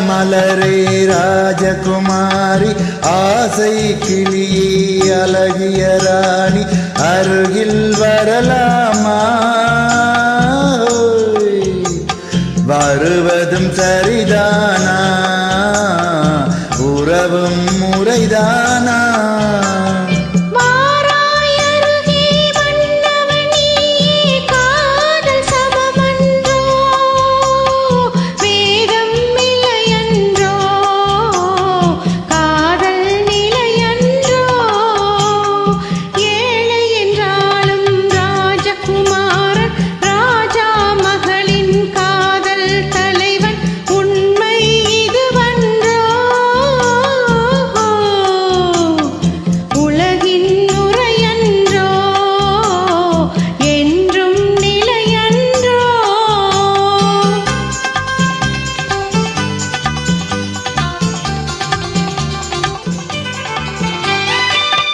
மலரே ராஜகுமாரி ஆசை கிளியே அழகிய ராணி அருகில் வரலாமா வருவதும் சரிதானா உறவும் முறைதானா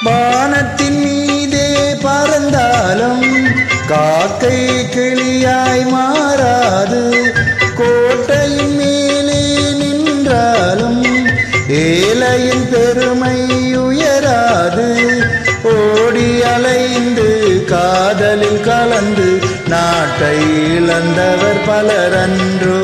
வானத்தின் மீதே பறந்தாலும் காக்கை கிளியாய் மாறாது கோட்டையின் மேலே நின்றாலும் ஏழையின் பெருமை உயராது ஓடி அலைந்து காதலில் கலந்து நாட்டை இழந்தவர் பலரன்றோ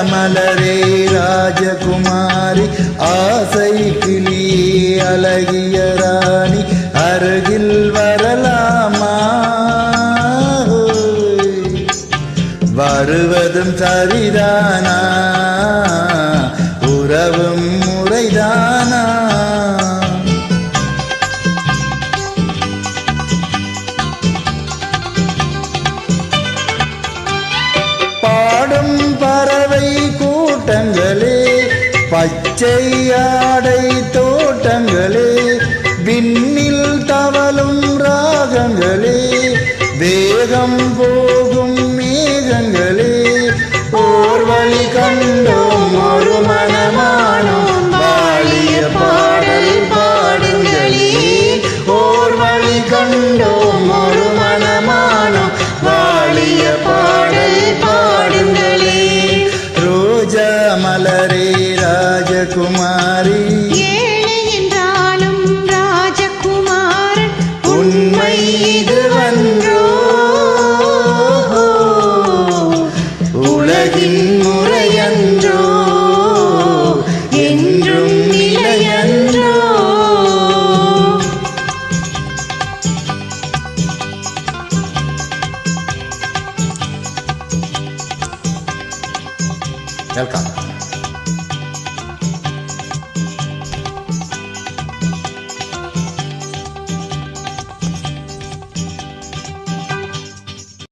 மலரே ராஜகுமாரி ஆசை கிளியே அழகிய ராணி அருகில் வரலாமா வருவதும் சரிதானா உறவும் முறைதானா பாடும் பறவை கூட்டங்களே பச்சை ஆடை தோட்டங்களே விண்ணில் தவழும் ராகங்களே வேகம் போகும் மேகங்களே ஓர் வழி கண்டோம் ஒரு மனமானோம் வாழிய பாடல் பாடுங்களே ஓர் வழி கண்டோம் ஒரு மனமானோம் வாழிய பாடல் பாடுங்களே ரோஜா மலரே ராஜகுமாரி ஏழை என்றாலும் ராஜகுமாரன் உண்மை இதுவன்றோ உலகின் முறையன்றோ என்றும் நிலையன்றோ Welcome.